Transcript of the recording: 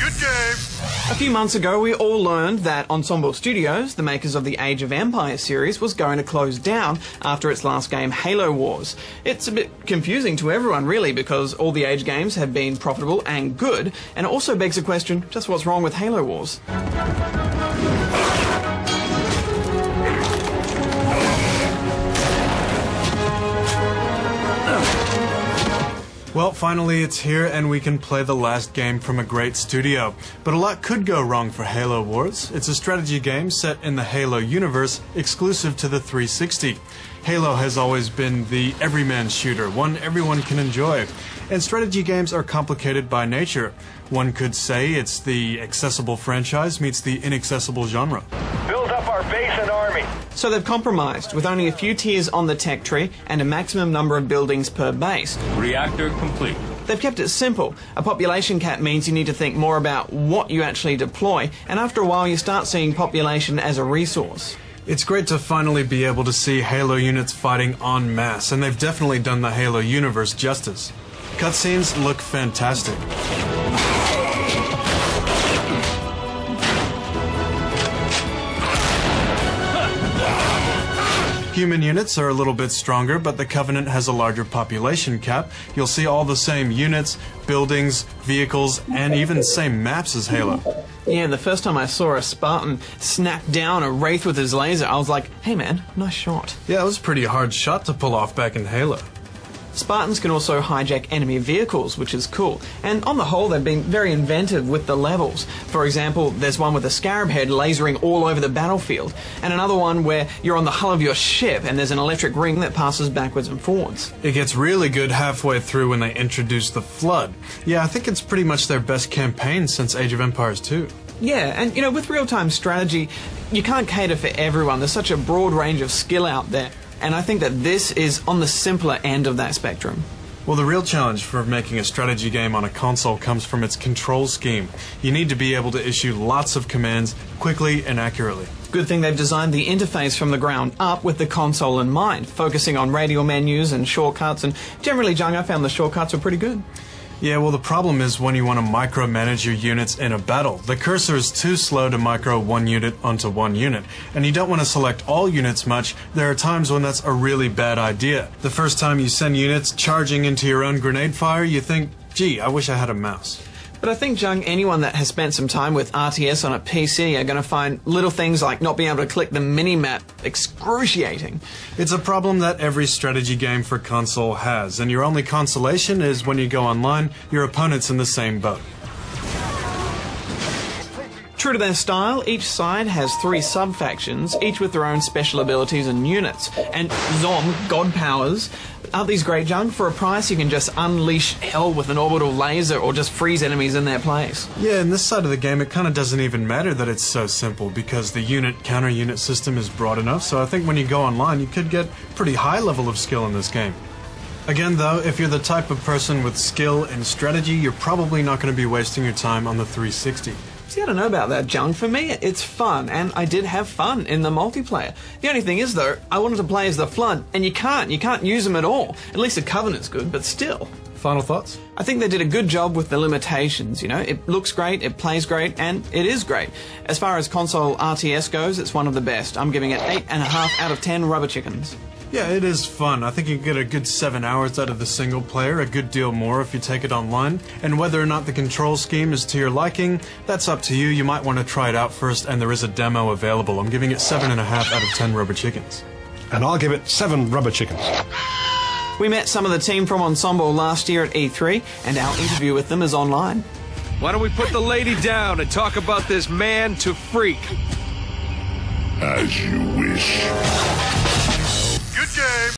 Good game. A few months ago, we all learned that Ensemble Studios, the makers of the Age of Empires series, was going to close down after its last game, Halo Wars. It's a bit confusing to everyone, really, because all the Age games have been profitable and good, and it also begs the question, just what's wrong with Halo Wars? Well, finally it's here and we can play the last game from a great studio. But a lot could go wrong for Halo Wars. It's a strategy game set in the Halo universe, exclusive to the 360. Halo has always been the everyman shooter, one everyone can enjoy. And strategy games are complicated by nature. One could say it's the accessible franchise meets the inaccessible genre. Build up our base and army. So they've compromised, with only a few tiers on the tech tree and a maximum number of buildings per base. Reactor complete. They've kept it simple. A population cap means you need to think more about what you actually deploy, and after a while you start seeing population as a resource. It's great to finally be able to see Halo units fighting en masse, and they've definitely done the Halo universe justice. Cutscenes look fantastic. Human units are a little bit stronger, but the Covenant has a larger population cap. You'll see all the same units, buildings, vehicles, and even the same maps as Halo. Yeah, the first time I saw a Spartan snap down a Wraith with his laser, I was like, hey man, nice shot. Yeah, it was a pretty hard shot to pull off back in Halo. Spartans can also hijack enemy vehicles, which is cool. And on the whole, they've been very inventive with the levels. For example, there's one with a scarab head lasering all over the battlefield, and another one where you're on the hull of your ship and there's an electric ring that passes backwards and forwards. It gets really good halfway through when they introduce the Flood. Yeah, I think it's pretty much their best campaign since Age of Empires 2. Yeah, and you know, with real-time strategy, you can't cater for everyone. There's such a broad range of skill out there. And I think that this is on the simpler end of that spectrum. Well, the real challenge for making a strategy game on a console comes from its control scheme. You need to be able to issue lots of commands quickly and accurately. Good thing they've designed the interface from the ground up with the console in mind, focusing on radial menus and shortcuts, and generally, Jung, I found the shortcuts were pretty good. Yeah, well, the problem is when you want to micromanage your units in a battle. The cursor is too slow to micro one unit onto one unit, and you don't want to select all units much. There are times when that's a really bad idea. The first time you send units charging into your own grenade fire, you think, gee, I wish I had a mouse. But I think, Jung, anyone that has spent some time with RTS on a PC are going to find little things like not being able to click the mini-map excruciating. It's a problem that every strategy game for console has, and your only consolation is when you go online, your opponent's in the same boat. True to their style, each side has 3 sub-factions, each with their own special abilities and units. And Zom, God powers, aren't these great, Jung? For a price, you can just unleash hell with an orbital laser or just freeze enemies in their place. Yeah, in this side of the game, it kind of doesn't even matter that it's so simple because the unit-counter-unit system is broad enough, so I think when you go online, you could get pretty high level of skill in this game. Again, though, if you're the type of person with skill and strategy, you're probably not going to be wasting your time on the 360. See, I don't know about that, Jung. For me, it's fun, and I did have fun in the multiplayer. The only thing is, though, I wanted to play as the Flood, and you can't use them at all. At least the Covenant's good, but still. Final thoughts? I think they did a good job with the limitations, you know. It looks great, it plays great, and it is great. As far as console RTS goes, it's one of the best. I'm giving it 8.5 out of 10 rubber chickens. Yeah, it is fun. I think you can get a good 7 hours out of the single player, a good deal more if you take it online. And whether or not the control scheme is to your liking, that's up to you. You might want to try it out first, and there is a demo available. I'm giving it 7.5 out of 10 rubber chickens. And I'll give it 7 rubber chickens. We met some of the team from Ensemble last year at E3, and our interview with them is online. Why don't we put the lady down and talk about this man to freak? As you wish. Good game.